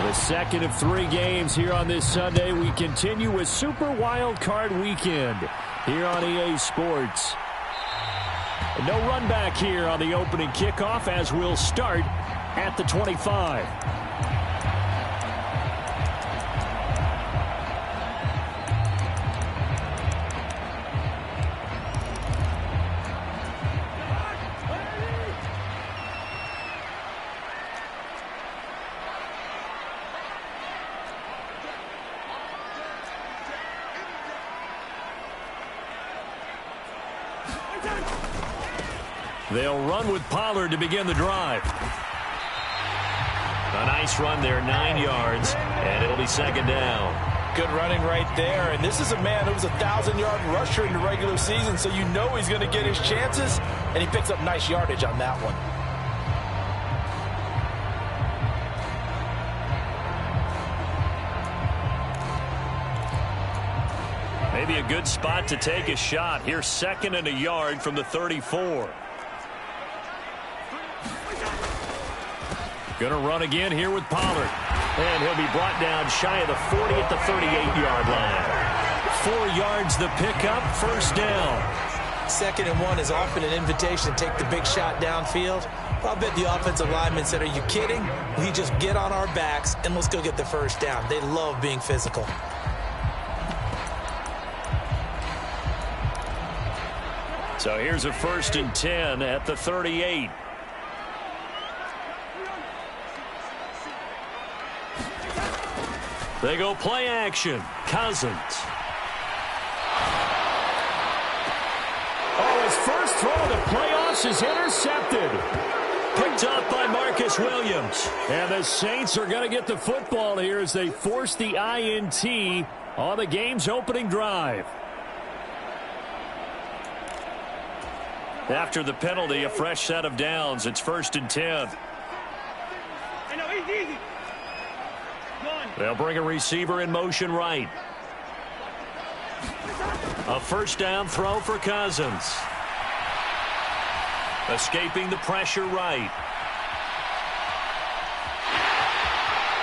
The second of 3 games here on this Sunday. We continue with Super Wildcard Weekend here on EA Sports. No run back here on the opening kickoff as we'll start at the 25. They'll run with Pollard to begin the drive. A nice run there, 9 yards, and it'll be second down. Good running right there, and this is a man who was a 1,000-yard rusher in the regular season, so you know he's going to get his chances, and he picks up nice yardage on that one. Maybe a good spot to take a shot. Here's 2nd and a yard from the 34. Going to run again here with Pollard. And he'll be brought down shy of the 40 at the 38-yard line. 4 yards the pickup, first down. 2nd and 1 is often an invitation to take the big shot downfield. I'll bet the offensive lineman said, are you kidding? We just get on our backs and let's go get the first down. They love being physical. So here's a 1st and 10 at the 38. They go play action. Cousins. Oh, his first throw of the playoffs is intercepted. Picked up by Marcus Williams. And the Saints are going to get the football here as they force the INT on the game's opening drive. After the penalty, a fresh set of downs. It's 1st and 10. They'll bring a receiver in motion right. A first down throw for Cousins. Escaping the pressure right.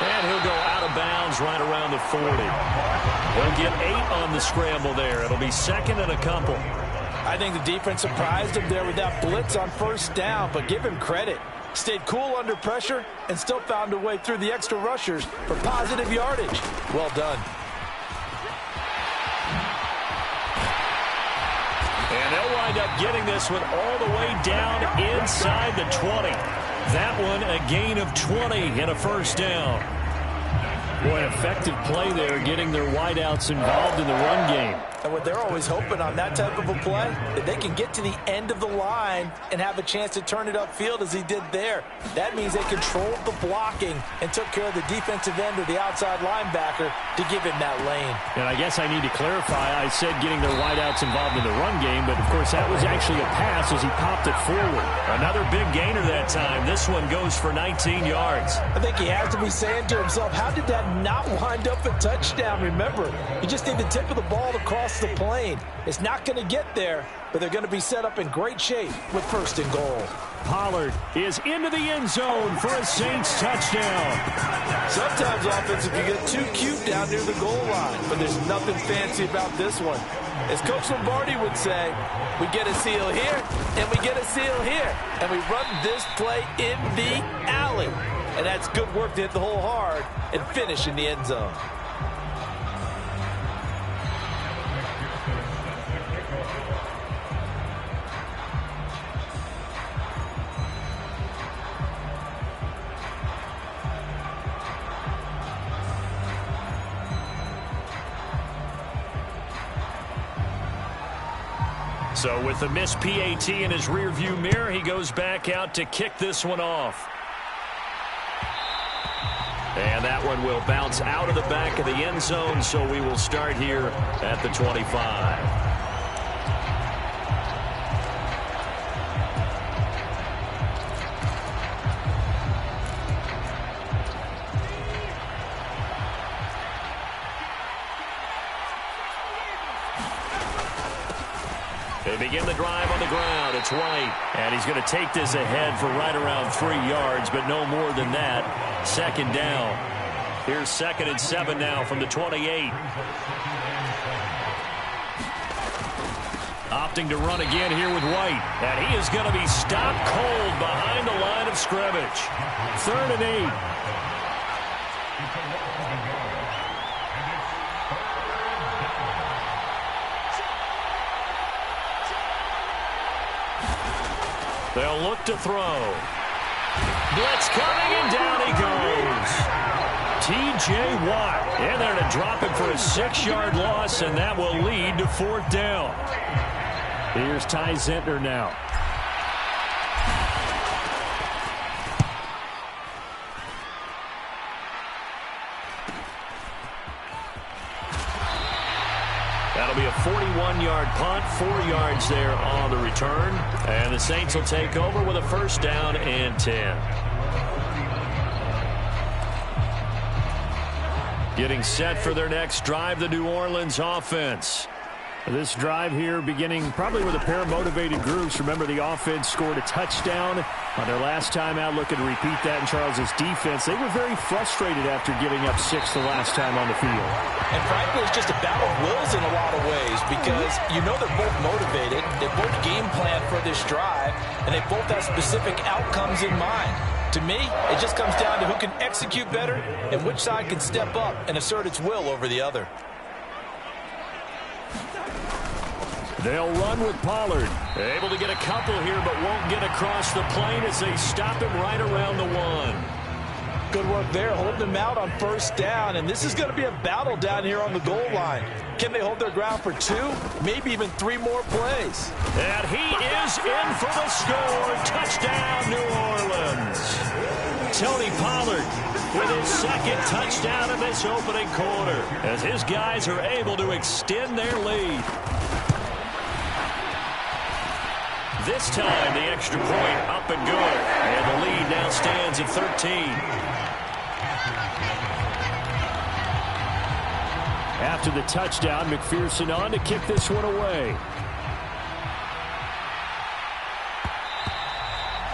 And he'll go out of bounds right around the 40. He'll get 8 on the scramble there. It'll be 2nd and a couple. I think the defense surprised him there with that blitz on first down, but give him credit. Stayed cool under pressure and still found a way through the extra rushers for positive yardage. Well done. And they'll wind up getting this one all the way down inside the 20. That one a gain of 20 and a first down. Boy, an effective play there, getting their wideouts involved in the run game. And what they're always hoping on that type of a play, that they can get to the end of the line and have a chance to turn it upfield as he did there. That means they controlled the blocking and took care of the defensive end or the outside linebacker to give him that lane. And I guess I need to clarify, I said getting their wideouts involved in the run game, but of course that was actually a pass as he popped it forward. Another big gainer that time. This one goes for 19 yards. I think he has to be saying to himself, how did that not wind up a touchdown? Remember, you just need the tip of the ball to cross the plane. It's not going to get there, but they're going to be set up in great shape with 1st and goal. Pollard is into the end zone for a Saints touchdown. Sometimes offense, if you get too cute down near the goal line, but there's nothing fancy about this one. As Coach Lombardi would say, we get a seal here, and we get a seal here, and we run this play in the alley. And that's good work to hit the hole hard and finish in the end zone. So with the missed PAT in his rearview mirror, he goes back out to kick this one off. And that one will bounce out of the back of the end zone, so we will start here at the 25. They begin the drive on the ground. It's White, and he's going to take this ahead for right around 3 yards, but no more than that. 2nd down. Here's 2nd and 7 now from the 28. Opting to run again here with White. And he is going to be stopped cold behind the line of scrimmage. 3rd and 8. They'll look to throw. Blitz coming, and down he goes. T.J. Watt in there to drop him for a 6-yard loss, and that will lead to 4th down. Here's Ty Zentner now. That'll be a 41-yard punt, 4 yards there on the return. And the Saints will take over with a 1st down and 10. Getting set for their next drive, the New Orleans offense. This drive here beginning probably with a pair of motivated groups. Remember, the offense scored a touchdown on their last time out, looking to repeat that in Charles's defense. They were very frustrated after giving up 6 the last time on the field. And frankly, it's just a battle of wills in a lot of ways because you know they're both motivated. They both game plan for this drive, and they both have specific outcomes in mind. To me, it just comes down to who can execute better and which side can step up and assert its will over the other. They'll run with Pollard. Able to get a couple here, but won't get across the plane as they stop him right around the 1. Good work there, holding him out on 1st down, and this is going to be a battle down here on the goal line. Can they hold their ground for 2, maybe even 3 more plays? And he is in for the score. Touchdown, New Orleans. Tony Pollard with his 2nd touchdown of this opening quarter as his guys are able to extend their lead. This time, the extra point up and good. And the lead now stands at 13. After the touchdown, McPherson on to kick this one away.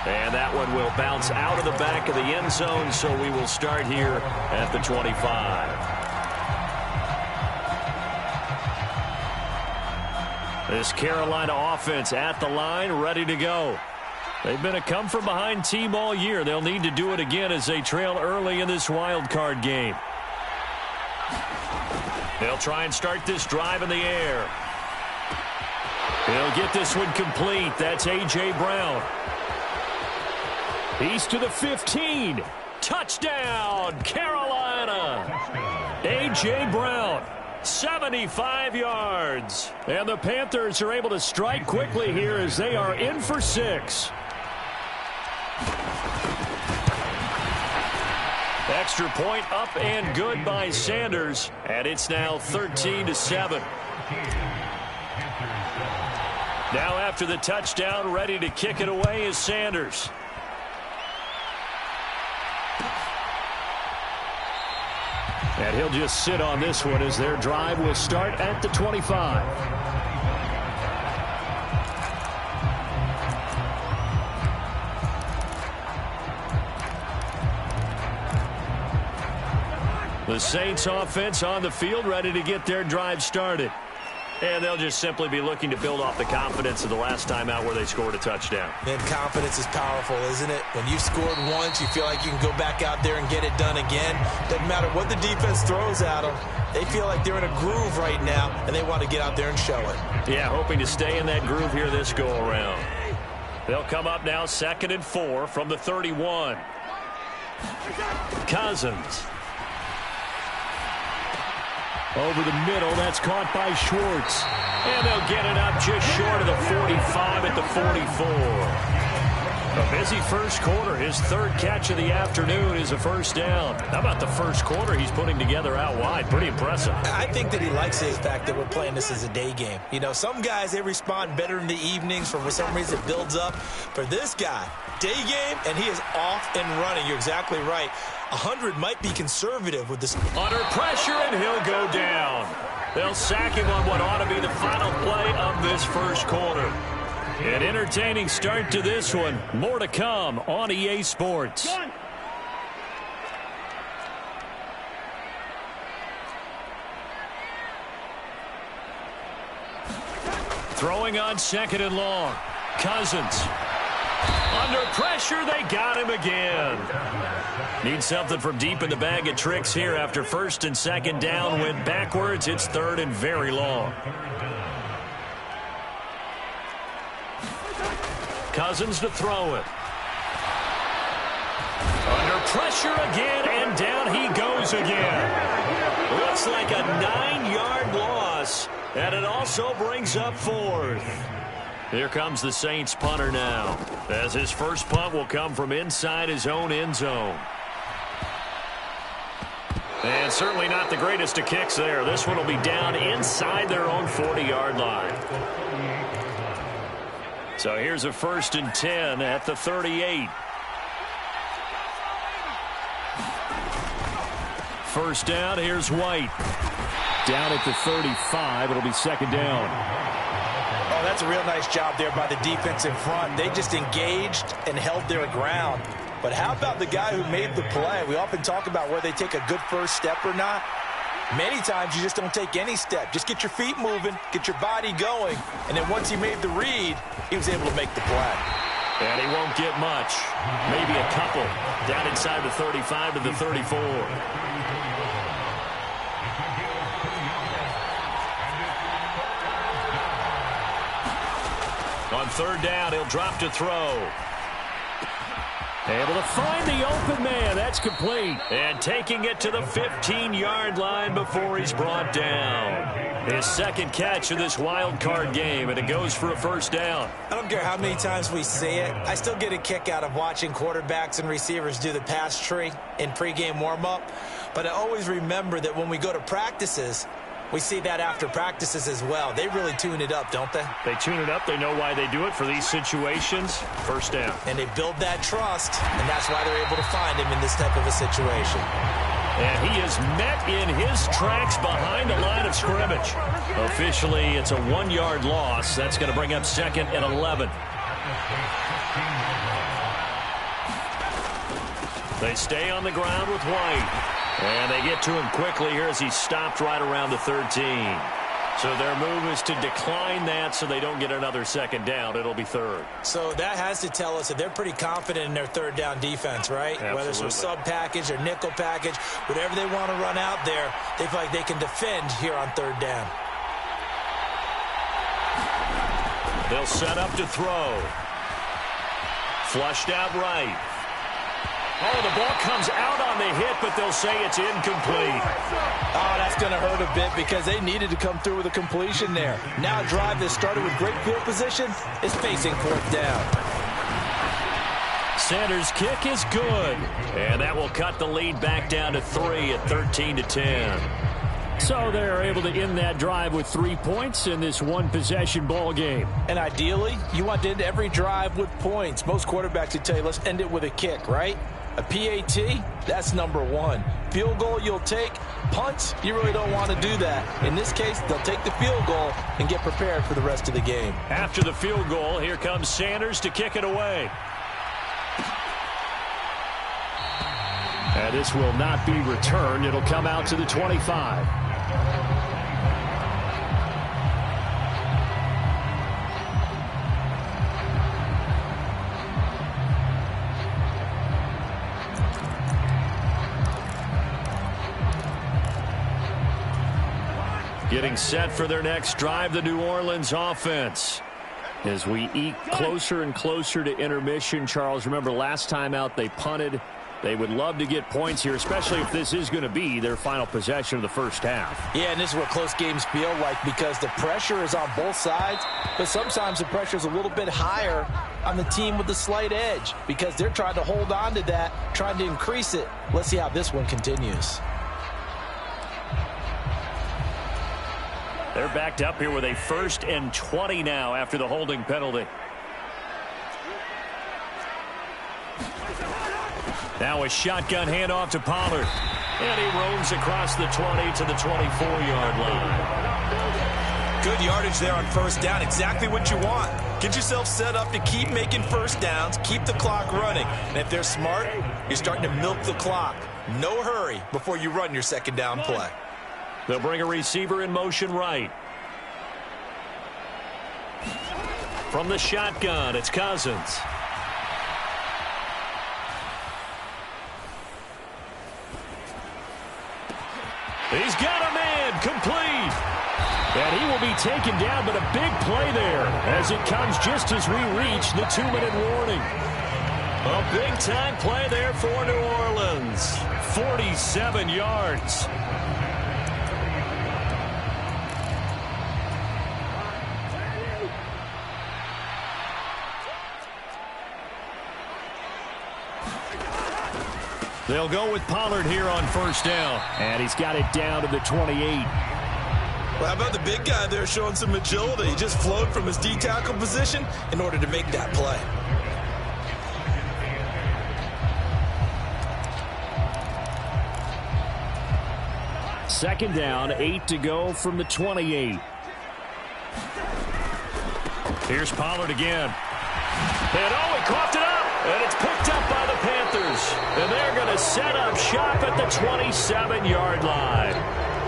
And that one will bounce out of the back of the end zone, so we will start here at the 25. This Carolina offense at the line, ready to go. They've been a come-from-behind team all year. They'll need to do it again as they trail early in this wild card game. They'll try and start this drive in the air. He'll get this one complete. That's A.J. Brown. He's to the 15. Touchdown, Carolina. A.J. Brown. 75 yards. And the Panthers are able to strike quickly here as they are in for 6. Extra point up and good by Sanders. And it's now 13-7. Now after the touchdown, ready to kick it away is Sanders. And he'll just sit on this one as their drive will start at the 25. The Saints offense on the field ready to get their drive started. And they'll just simply be looking to build off the confidence of the last time out where they scored a touchdown. And confidence is powerful, isn't it? When you've scored once, you feel like you can go back out there and get it done again. Doesn't matter what the defense throws at them. They feel like they're in a groove right now, and they want to get out there and show it. Yeah, hoping to stay in that groove here this go-around. They'll come up now 2nd and 4 from the 31. Cousins. Over the middle, that's caught by Schwartz. And they'll get it up just short of the 45 at the 44. A busy first quarter. His 3rd catch of the afternoon is a 1st down. How about the first quarter he's putting together out wide? Pretty impressive. I think that he likes the fact that we're playing this as a day game. You know, some guys, they respond better in the evenings. For some reason, it builds up. For this guy, day game, and he is off and running. You're exactly right. 100 might be conservative with this. Under pressure, and he'll go down. They'll sack him on what ought to be the final play of this first quarter. An entertaining start to this one. More to come on EA Sports. Throwing on 2nd and long. Cousins. Under pressure, they got him again. Need something from deep in the bag of tricks here after 1st and 2nd down. Went backwards. It's 3rd and very long. Cousins to throw it. Under pressure again, and down he goes again. Looks like a 9-yard loss, and it also brings up 4th. Here comes the Saints punter now, as his first punt will come from inside his own end zone. And certainly not the greatest of kicks there. This one will be down inside their own 40-yard line. So here's a 1st and 10 at the 38. First down, here's White. Down at the 35, it'll be 2nd down. Oh, that's a real nice job there by the defense in front. They just engaged and held their ground. But how about the guy who made the play? We often talk about whether they take a good first step or not. Many times you just don't take any step. Just get your feet moving, get your body going, and then once he made the read, he was able to make the play. And he won't get much. Maybe a couple. Down inside the 35 to the 34. On 3rd down, he'll drop to throw. Able to find the open man. That's complete. And taking it to the 15-yard line before he's brought down. His 2nd catch of this wild card game, and it goes for a 1st down. I don't care how many times we see it. I still get a kick out of watching quarterbacks and receivers do the pass tree in pregame warm-up. But I always remember that when we go to practices, we see that after practices as well. They really tune it up, don't they? They tune it up. They know why they do it for these situations. 1st down. And they build that trust, and that's why they're able to find him in this type of a situation. And he is met in his tracks behind the line of scrimmage. Officially, it's a 1-yard loss. That's going to bring up 2nd and 11. They stay on the ground with White. And they get to him quickly here as he's stopped right around the 13. So their move is to decline that so they don't get another 2nd down. It'll be 3rd. So that has to tell us that they're pretty confident in their 3rd down defense, right? Absolutely. Whether it's a sub package or nickel package, whatever they want to run out there, they feel like they can defend here on 3rd down. They'll set up to throw. Flushed out right. Oh, the ball comes out on the hit, but they'll say it's incomplete. Oh, that's going to hurt a bit because they needed to come through with a completion there. Now a drive that started with great field position is facing 4th down. Sanders' kick is good. And that will cut the lead back down to 3 at 13-10. So they're able to end that drive with 3 points in this one-possession ball game. And ideally, you want to end every drive with points. Most quarterbacks would tell you, let's end it with a kick, right? A PAT, that's number 1. Field goal you'll take. Punts, you really don't want to do that. In this case, they'll take the field goal and get prepared for the rest of the game. After the field goal, here comes Sanders to kick it away. And this will not be returned. It'll come out to the 25. Getting set for their next drive, the New Orleans offense. As we eke closer and closer to intermission, Charles, remember last time out they punted. They would love to get points here, especially if this is going to be their final possession of the first half. Yeah, and this is what close games feel like because the pressure is on both sides, but sometimes the pressure is a little bit higher on the team with the slight edge because they're trying to hold on to that, trying to increase it. Let's see how this one continues. They're backed up here with a 1st and 20 now after the holding penalty. Now a shotgun handoff to Pollard. And he roams across the 20 to the 24-yard line. Good yardage there on 1st down. Exactly what you want. Get yourself set up to keep making 1st downs, keep the clock running. And if they're smart, you're starting to milk the clock. No hurry before you run your 2nd down play. They'll bring a receiver in motion right. From the shotgun, it's Cousins. He's got a man, complete. And he will be taken down, but a big play there as it comes just as we reach the 2-minute warning. A big-time play there for New Orleans. 47 yards. They'll go with Pollard here on first down. And he's got it down to the 28. Well, how about the big guy there showing some agility? He just flowed from his D-tackle position in order to make that play. Second down, 8 to go from the 28. Here's Pollard again. And he coughed it up. And it's picked up by the Panthers. And they're going to set up shop at the 27-yard line.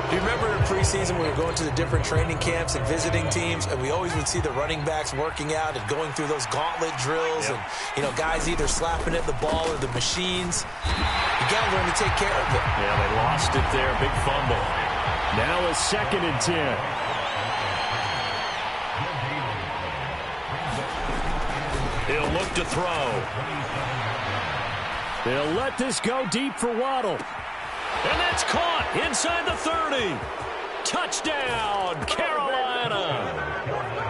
Do you remember in preseason when we were going to the different training camps and visiting teams, and we always would see the running backs working out and going through those gauntlet drills, and, you know, guys either slapping at the ball or the machines. You got to learn to take care of it. Yeah, they lost it there. Big fumble. Now a 2nd and 10. He'll look to throw. They'll let this go deep for Waddle. And that's caught inside the 30. Touchdown, Carolina.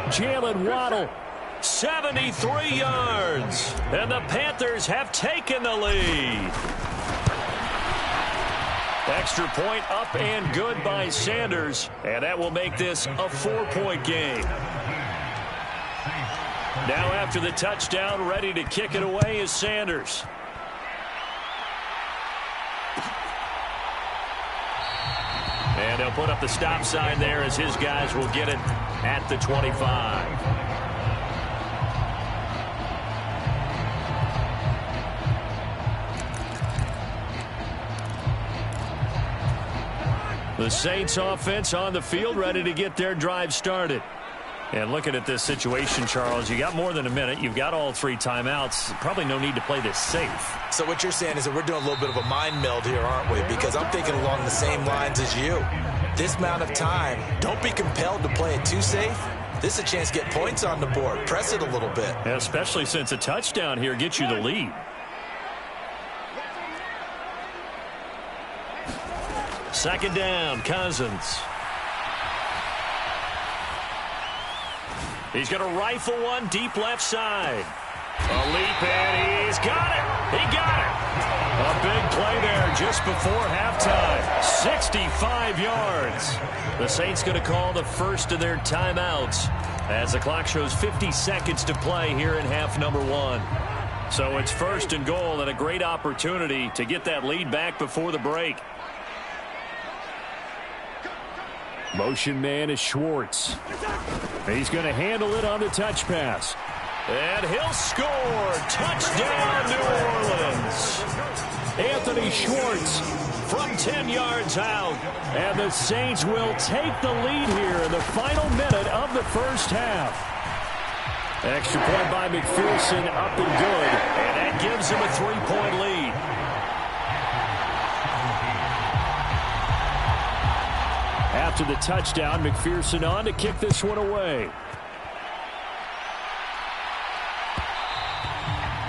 Jalen Waddle. 73 yards. And the Panthers have taken the lead. Extra point up and good by Sanders. And that will make this a 4-point game. Now after the touchdown, ready to kick it away is Sanders. And they'll put up the stop sign there as his guys will get it at the 25. The Saints offense on the field, ready to get their drive started. And looking at this situation, Charles, you got more than a minute. You've got all 3 timeouts. Probably no need to play this safe. So what you're saying is that we're doing a little bit of a mind meld here, aren't we? Because I'm thinking along the same lines as you. This amount of time, don't be compelled to play it too safe. This is a chance to get points on the board. Press it a little bit. Yeah, especially since a touchdown here gets you the lead. Second down, Cousins. He's going to rifle one deep left side. A leap, and he's got it. He got it. A big play there just before halftime. 65 yards. The Saints going to call the first of their timeouts as the clock shows 50 seconds to play here in half number 1. So it's 1st and goal and a great opportunity to get that lead back before the break. Motion man is Schwartz. He's going to handle it on the touch pass. And he'll score. Touchdown, New Orleans. Anthony Schwartz from 10 yards out. And the Saints will take the lead here in the final minute of the first half. Extra point by McPherson, up and good. And that gives him a 3-point lead. After the touchdown, McPherson on to kick this one away.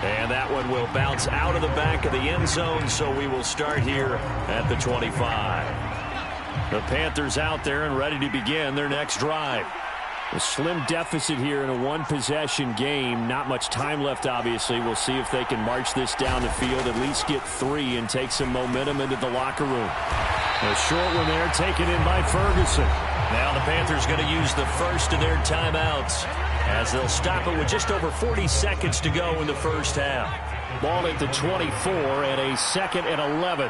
And that one will bounce out of the back of the end zone, so we will start here at the 25. The Panthers out there and ready to begin their next drive. A slim deficit here in a one-possession game. Not much time left, obviously. We'll see if they can march this down the field, at least get 3 and take some momentum into the locker room. A short one there taken in by Ferguson. Now the Panthers going to use the first of their timeouts as they'll stop it with just over 40 seconds to go in the first half. Ball at the 24 and a 2nd and 11.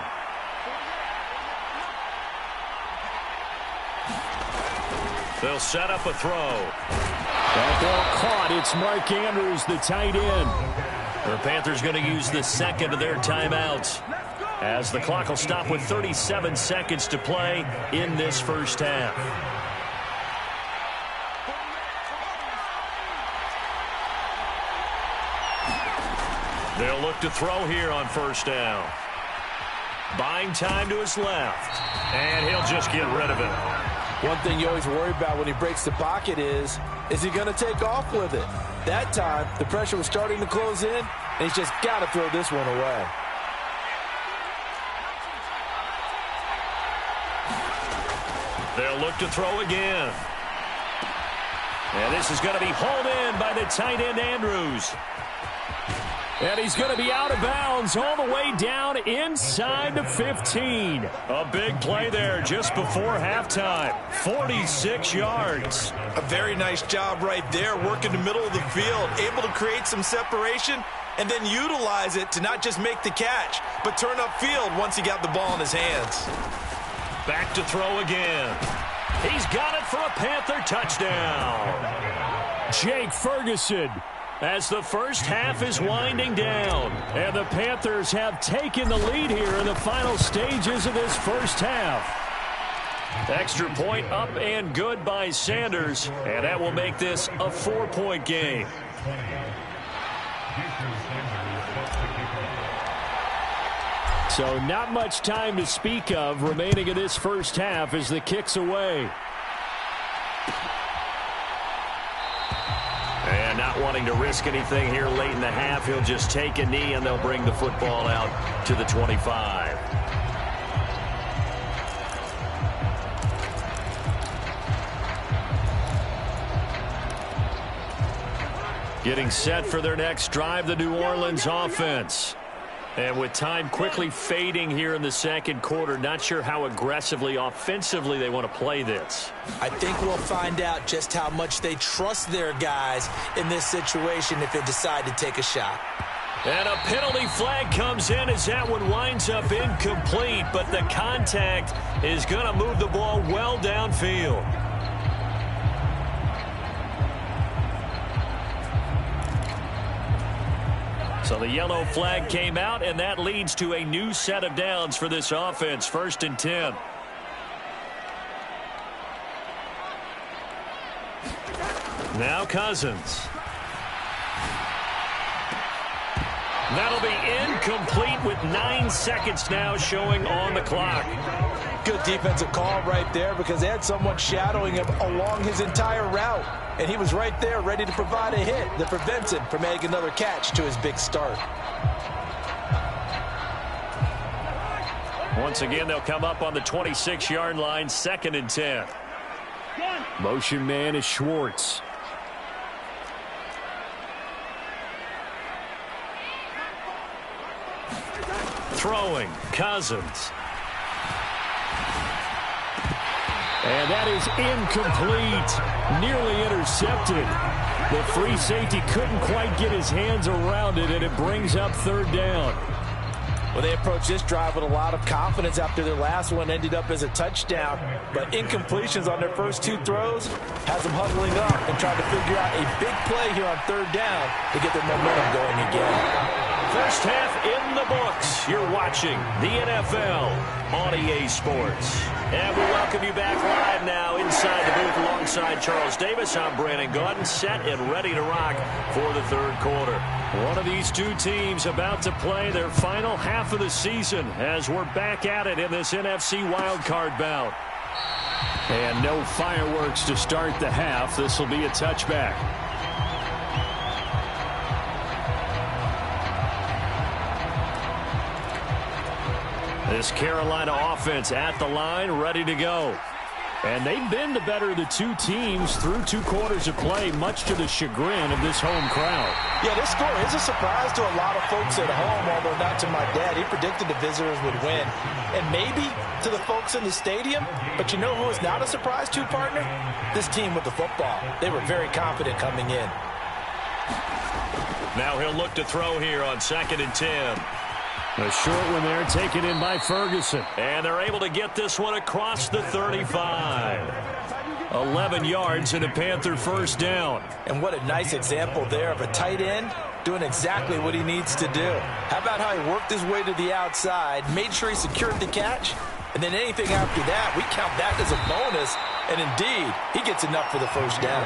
They'll set up a throw. That ball caught. It's Mark Andrews, the tight end. The Panthers going to use the 2nd of their timeouts as the clock will stop with 37 seconds to play in this first half. They'll look to throw here on first down. Buying time to his left. And he'll just get rid of it. One thing you always worry about when he breaks the pocket is he going to take off with it? That time, the pressure was starting to close in, and he's just got to throw this one away. They'll look to throw again. And this is going to be hauled in by the tight end, Andrews. And he's going to be out of bounds all the way down inside the 15. A big play there just before halftime. 46 yards. A very nice job right there, working the middle of the field, able to create some separation and then utilize it to not just make the catch, but turn upfield once he got the ball in his hands. Back to throw again. He's got it for a Panther touchdown. Jake Ferguson, as the first half is winding down. And the Panthers have taken the lead here in the final stages of this first half. Extra point up and good by Sanders. And that will make this a 4-point game. So not much time to speak of remaining in this first half as the kick's away. And not wanting to risk anything here late in the half, he'll just take a knee and they'll bring the football out to the 25. Getting set for their next drive, the New Orleans offense. And with time quickly fading here in the second quarter, not sure how aggressively, offensively they want to play this. I think we'll find out just how much they trust their guys in this situation if they decide to take a shot. And a penalty flag comes in as that one winds up incomplete, but the contact is going to move the ball well downfield. So the yellow flag came out, and that leads to a new set of downs for this offense. 1st and 10. Now Cousins. That'll be incomplete with 9 seconds now showing on the clock. Good defensive call right there because they had someone shadowing him along his entire route. And he was right there ready to provide a hit that prevents him from making another catch to his big start. Once again, they'll come up on the 26-yard line, 2nd and 10. Motion man is Schwartz. Throwing, Cousins. And that is incomplete. Nearly intercepted. The free safety couldn't quite get his hands around it, and it brings up 3rd down. Well, they approached this drive with a lot of confidence after their last one ended up as a touchdown. But incompletions on their first 2 throws has them huddling up and trying to figure out a big play here on 3rd down to get their momentum going again. First half in the books. You're watching the NFL on EA Sports. And we welcome you back live now inside the booth alongside Charles Davis. I'm Brandon Gaudin, set and ready to rock for the 3rd quarter. One of these 2 teams about to play their final half of the season as we're back at it in this NFC Wildcard bout. And no fireworks to start the half. This will be a touchback. This Carolina offense at the line, ready to go. And they've been the better of the 2 teams through 2 quarters of play, much to the chagrin of this home crowd. Yeah, this score is a surprise to a lot of folks at home, although not to my dad. He predicted the visitors would win. And maybe to the folks in the stadium, but you know who is not a surprise to, partner? This team with the football. They were very confident coming in. Now he'll look to throw here on 2nd and 10. A short one there, taken in by Ferguson. And they're able to get this one across the 35. 11 yards and a Panther first down. And what a nice example there of a tight end doing exactly what he needs to do. How about how he worked his way to the outside, made sure he secured the catch, and then anything after that, we count that as a bonus. And indeed, he gets enough for the first down.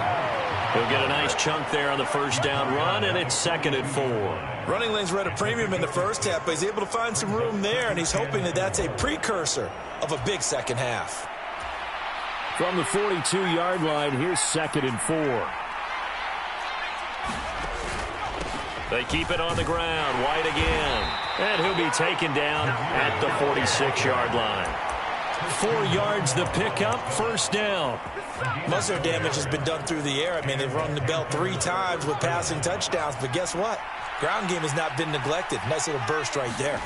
He'll get a nice chunk there on the first down run, and it's 2nd and 4. Running lanes were at a premium in the first half, but he's able to find some room there, and he's hoping that that's a precursor of a big second half. From the 42-yard line, here's 2nd and 4. They keep it on the ground. White again. And he'll be taken down at the 46-yard line. 4 yards the pickup, first down. Most of their damage has been done through the air. I mean, they've rung the bell 3 times with passing touchdowns, but guess what? Ground game has not been neglected. Nice little burst right there.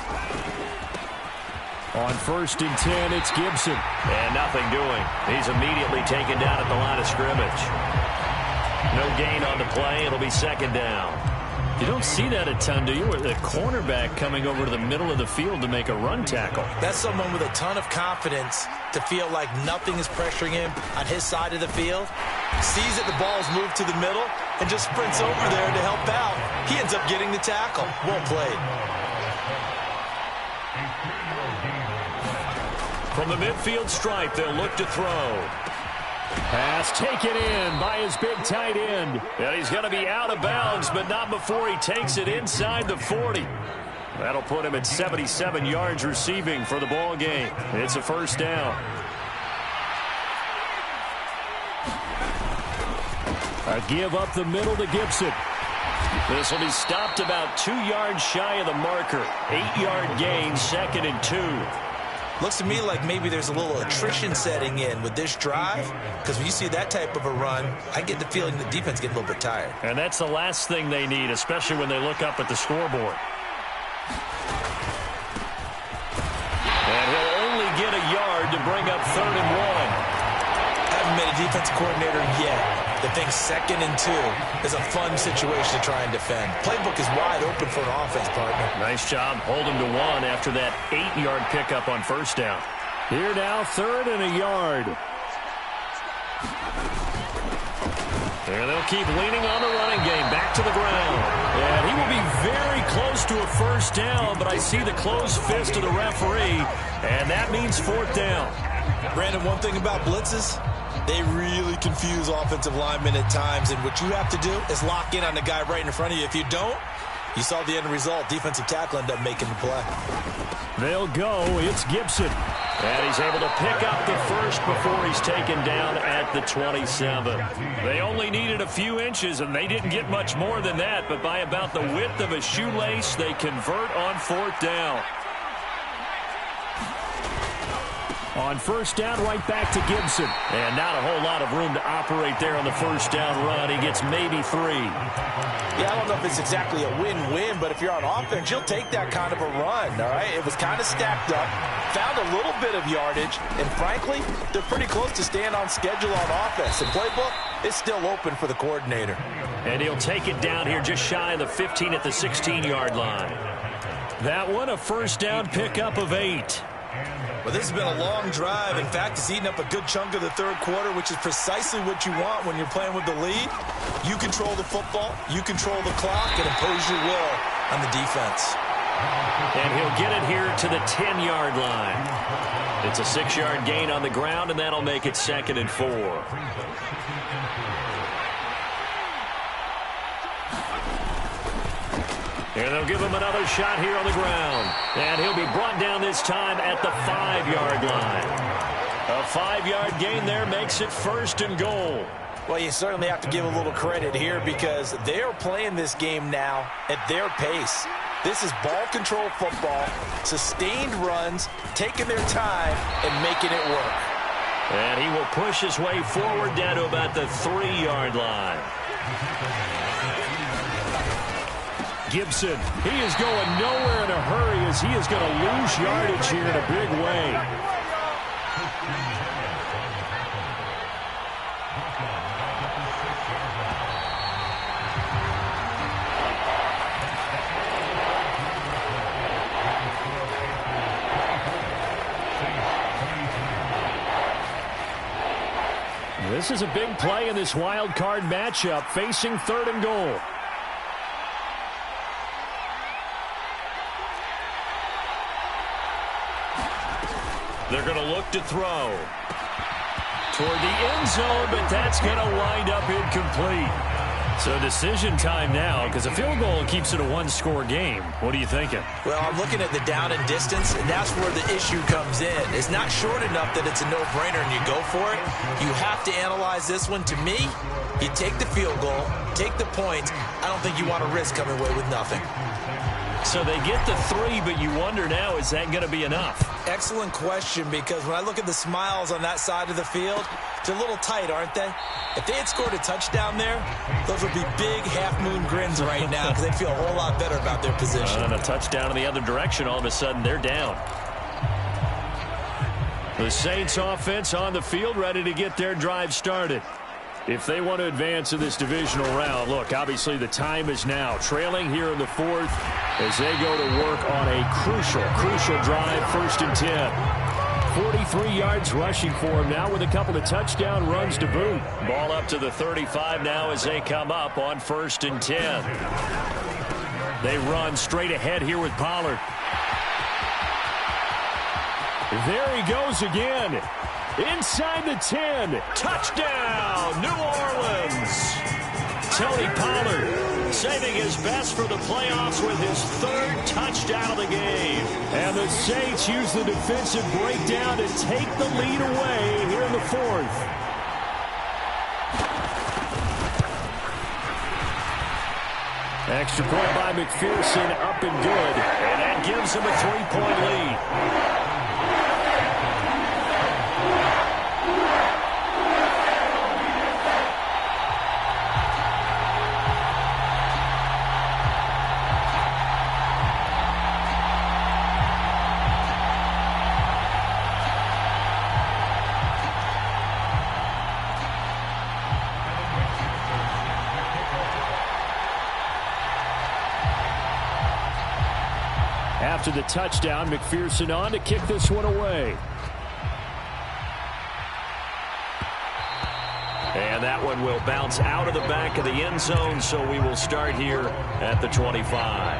On 1st and 10, it's Gibson. And nothing doing. He's immediately taken down at the line of scrimmage. No gain on the play. It'll be 2nd down. You don't see that a ton, do you? With a cornerback coming over to the middle of the field to make a run tackle. That's someone with a ton of confidence to feel like nothing is pressuring him on his side of the field. Sees that the ball is moved to the middle and just sprints over there to help out. He ends up getting the tackle. Well played. From the midfield stripe, they'll look to throw. Pass taken in by his big tight end. And he's going to be out of bounds, but not before he takes it inside the 40. That'll put him at 77 yards receiving for the ball game. It's a first down. A give up the middle to Gibson. This will be stopped about 2 yards shy of the marker. 8-yard gain, 2nd and 2. Looks to me like maybe there's a little attrition setting in with this drive, because when you see that type of a run, I get the feeling the defense getting a little bit tired. And that's the last thing they need, especially when they look up at the scoreboard. And he'll only get a yard to bring up 3rd and 1. Haven't met a defensive coordinator yet that thinks 2nd and 2 is a fun situation to try and defend. Playbook is wide open for an offense, partner. Nice job. Hold him to 1 after that 8-yard pickup on first down. Here now, 3rd and a yard. And they'll keep leaning on the running game. Back to the ground. And he will be very close to a first down, but I see the closed fist of the referee, and that means 4th down. Brandon, one thing about blitzes, they really confuse offensive linemen at times, and what you have to do is lock in on the guy right in front of you. If you don't, you saw the end result. Defensive tackle ended up making the play. They'll go. It's Gibson. And he's able to pick up the first before he's taken down at the 27. They only needed a few inches, and they didn't get much more than that, but by about the width of a shoelace, they convert on 4th down. On first down, right back to Gibson. And not a whole lot of room to operate there on the first down run. He gets maybe 3. Yeah, I don't know if it's exactly a win-win, but if you're on offense, you'll take that kind of a run, all right? It was kind of stacked up, found a little bit of yardage, and frankly, they're pretty close to staying on schedule on offense. The playbook is still open for the coordinator. And he'll take it down here just shy of the 15 at the 16-yard line. That one, a first down pickup of 8. Well, this has been a long drive. In fact, it's eaten up a good chunk of the third quarter, which is precisely what you want when you're playing with the lead. You control the football, you control the clock, and impose your will on the defense. And he'll get it here to the 10-yard line. It's a 6-yard gain on the ground, and that'll make it 2nd and 4. And they'll give him another shot here on the ground. And he'll be brought down this time at the 5-yard line. A 5-yard gain there makes it 1st and goal. Well, you certainly have to give a little credit here because they are playing this game now at their pace. This is ball control football, sustained runs, taking their time and making it work. And he will push his way forward down to about the 3-yard line. Gibson, he is going nowhere in a hurry as he is going to lose yardage here in a big way. This is a big play in this wild card matchup, facing 3rd and goal. They're going to look to throw. toward the end zone, but that's going to wind up incomplete. So decision time now, because a field goal keeps it a one-score game. What are you thinking? Well, I'm looking at the down and distance, and that's where the issue comes in. It's not short enough that it's a no-brainer and you go for it. You have to analyze this one. To me, you take the field goal, take the points. I don't think you want to risk coming away with nothing. So they get the 3, but you wonder now, is that going to be enough? Excellent question, because when I look at the smiles on that side of the field, they're a little tight, aren't they? If they had scored a touchdown there, those would be big half-moon grins right now because they'd feel a whole lot better about their position. And a touchdown in the other direction, all of a sudden they're down. The Saints offense on the field, ready to get their drive started. If they want to advance in this divisional round, look, obviously the time is now. Trailing here in the 4th as they go to work on a crucial drive, 1st and 10. 43 yards rushing for him now with a couple of touchdown runs to boot. Ball up to the 35 now as they come up on 1st and 10. They run straight ahead here with Pollard. There he goes again. Inside the 10. Touchdown, New Orleans. Tony Pollard saving his best for the playoffs with his 3rd touchdown of the game. And the Saints use the defensive breakdown to take the lead away here in the 4th. Extra point by McPherson, up and good. And that gives him a 3-point lead. After the touchdown, McPherson on to kick this one away. And that one will bounce out of the back of the end zone, so we will start here at the 25.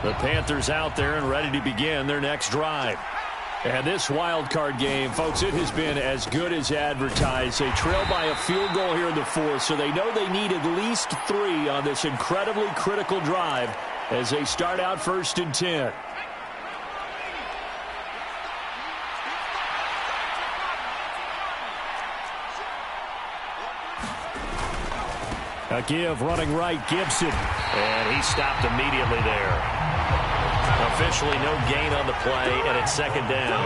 The Panthers out there and ready to begin their next drive. And this wild card game, folks, it has been as good as advertised. They trail by a field goal here in the 4th, so they know they need at least 3 on this incredibly critical drive as they start out 1st and 10. A give running right, Gibson. And he stopped immediately there. Officially no gain on the play, and it's 2nd down.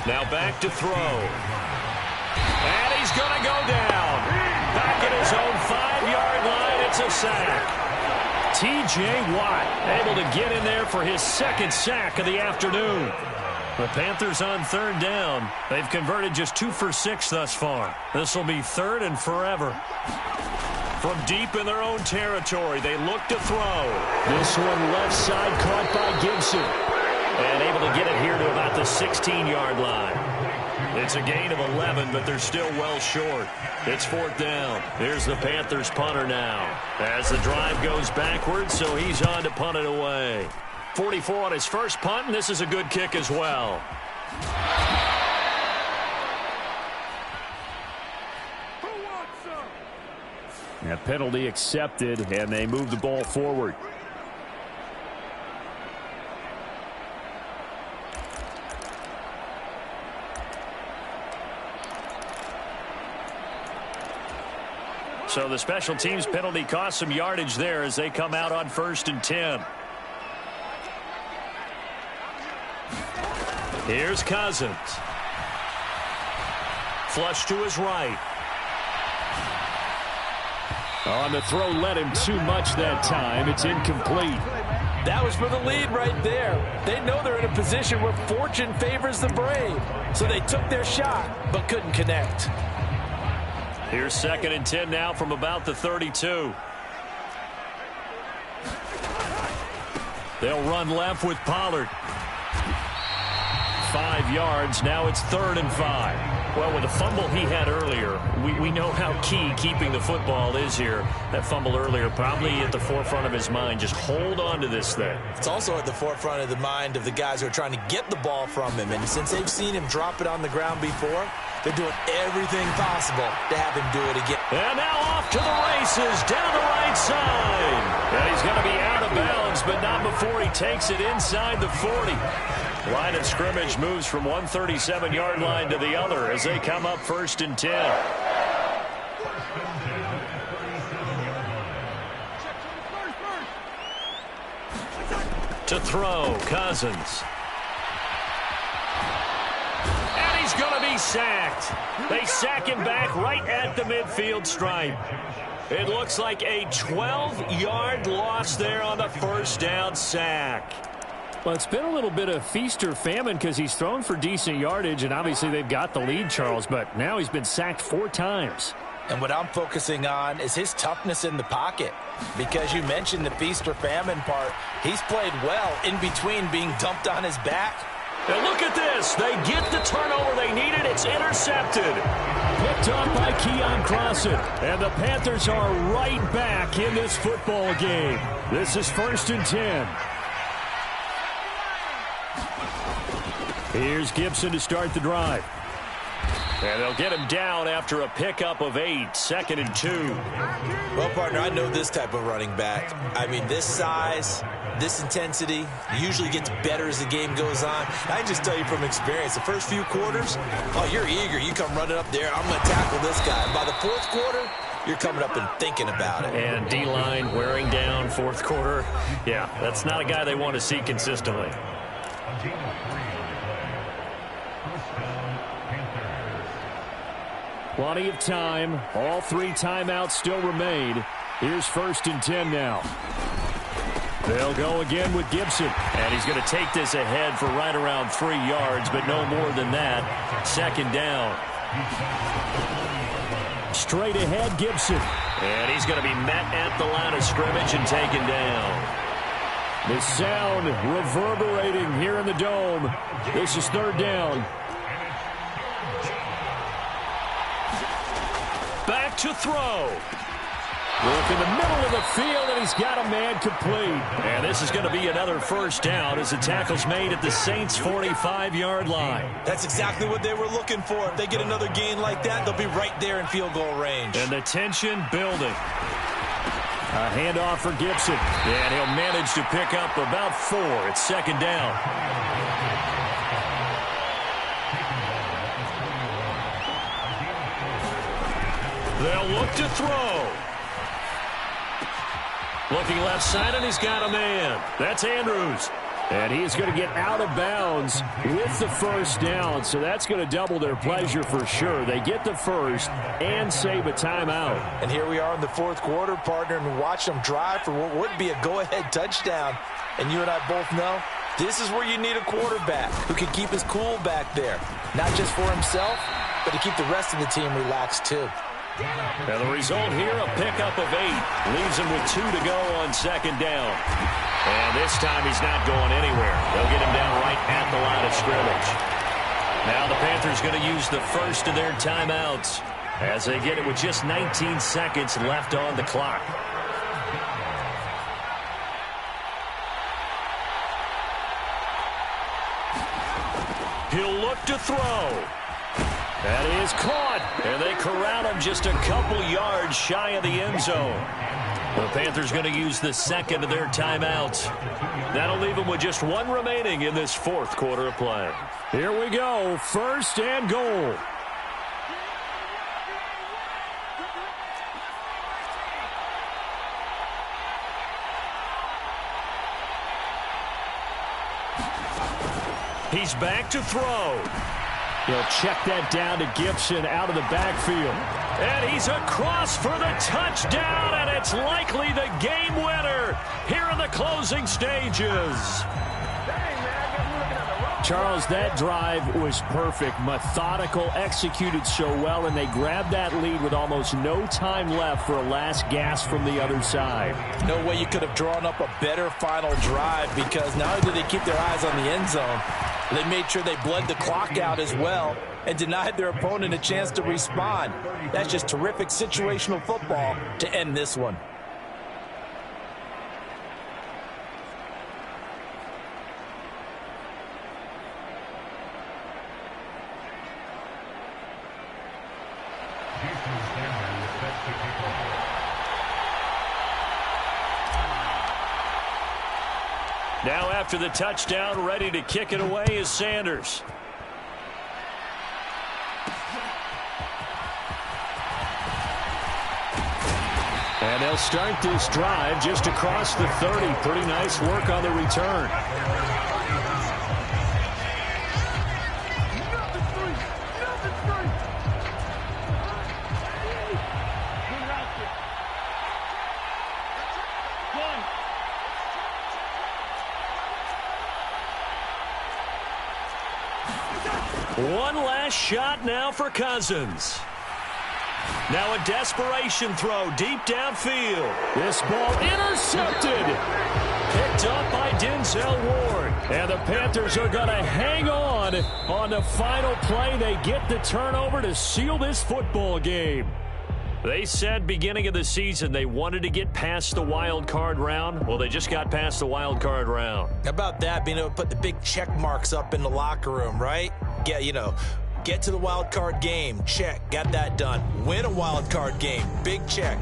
Now back to throw. And he's going to go down. Back at his own 5-yard line, it's a sack. T.J. Watt able to get in there for his 2nd sack of the afternoon. The Panthers on 3rd down. They've converted just 2 for 6 thus far. This will be 3rd and forever. From deep in their own territory, they look to throw. This one left side caught by Gibson. And able to get it here to about the 16-yard line. It's a gain of 11, but they're still well short. It's 4th down. Here's the Panthers punter now. As the drive goes backwards, so he's on to punt it away. 44 on his first punt, and this is a good kick as well. A penalty accepted, and they move the ball forward. So the special teams penalty cost some yardage there as they come out on 1st and 10. Here's Cousins. Flush to his right. On the throw, led him too much that time. It's incomplete. That was for the lead right there. They know they're in a position where fortune favors the brave. So they took their shot, but couldn't connect. Here's 2nd and 10 now from about the 32. They'll run left with Pollard. 5 yards. Now it's 3rd and 5. Well, with the fumble he had earlier, we we know how key keeping the football is here. That fumble earlier probably at the forefront of his mind. Just hold on to this thing. It's also at the forefront of the mind of the guys who are trying to get the ball from him. And since they've seen him drop it on the ground before, they're doing everything possible to have him do it again. And now off to the races down the right side. And he's going to be out of bounds, but not before he takes it inside the 40. Line of scrimmage moves from 137-yard line to the other as they come up 1st and 10. To throw, Cousins. And he's going to be sacked. They sack him back right at the midfield stripe. It looks like a 12-yard loss there on the first down sack. Well, it's been a little bit of feast or famine because he's thrown for decent yardage, and obviously they've got the lead, Charles, but now he's been sacked 4 times. And what I'm focusing on is his toughness in the pocket. Because you mentioned the feast or famine part, he's played well in between being dumped on his back. And look at this. They get the turnover they needed. It's intercepted. Picked up by Keon Crossen. And the Panthers are right back in this football game. This is 1st and 10. Here's Gibson to start the drive. And they'll get him down after a pickup of 8, 2nd and 2. Well, partner, I know this type of running back. I mean, this size, this intensity usually gets better as the game goes on. I can just tell you from experience, the first few quarters, oh, you're eager. You come running up there, I'm going to tackle this guy. And by the 4th quarter, you're coming up and thinking about it. And D-line wearing down 4th quarter. Yeah, that's not a guy they want to see consistently. Plenty of time. All 3 timeouts still remain. Here's 1st and 10 now. They'll go again with Gibson. And he's going to take this ahead for right around 3 yards, but no more than that. 2nd down. Straight ahead, Gibson. And he's going to be met at the line of scrimmage and taken down. The sound reverberating here in the dome. This is 3rd down. Back to throw. Look in the middle of the field, and he's got a man complete. And this is going to be another 1st down as the tackle's made at the Saints' 45-yard line. That's exactly what they were looking for. If they get another gain like that, they'll be right there in field goal range. And the tension building. A handoff for Gibson. And he'll manage to pick up about 4. It's 2nd down. They'll look to throw. Looking left side, and he's got a man. That's Andrews. And he is going to get out of bounds with the 1st down, so that's going to double their pleasure for sure. They get the 1st and save a timeout. And here we are in the 4th quarter, partner, and watch them drive for what would be a go-ahead touchdown. And you and I both know this is where you need a quarterback who can keep his cool back there, not just for himself, but to keep the rest of the team relaxed too. And the result here, a pickup of 8. Leaves him with 2 to go on 2nd down. And this time he's not going anywhere. They'll get him down right at the line of scrimmage. Now the Panthers going to use the first of their timeouts as they get it with just 19 seconds left on the clock. He'll look to throw. That is caught. And they corral him just a couple yards shy of the end zone. The Panthers going to use the 2nd of their timeouts. That'll leave them with just 1 remaining in this 4th quarter of play. Here we go. 1st and goal. He's back to throw. He'll check that down to Gibson out of the backfield. And he's across for the touchdown, and it's likely the game winner here in the closing stages. Charles, that drive was perfect, methodical, executed so well, and they grabbed that lead with almost no time left for a last gasp from the other side. No way you could have drawn up a better final drive, because not only did they keep their eyes on the end zone, they made sure they bled the clock out as well. and denied their opponent a chance to respond. That's just terrific situational football to end this one. Now after the touchdown, ready to kick it away is Sanders. And they'll start this drive just across the 30. Pretty nice work on the return. One last shot now for Cousins. Now a desperation throw deep downfield. This ball intercepted. Picked up by Denzel Ward. And the Panthers are going to hang on the final play. They get the turnover to seal this football game. They said beginning of the season they wanted to get past the wild card round. Well, they just got past the wild card round. How about that, being able to put the big check marks up in the locker room, right? Yeah, get to the wild card game, check, got that done. Win a wild card game, big check.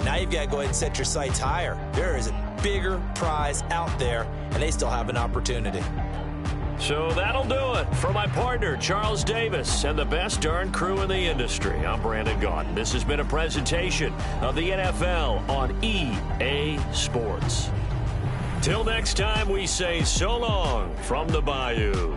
Now you've got to go ahead and set your sights higher. There is a bigger prize out there, and they still have an opportunity. So that'll do it for my partner, Charles Davis, and the best darn crew in the industry. I'm Brandon Gaudin. This has been a presentation of the NFL on EA Sports. Till next time, we say so long from the Bayou.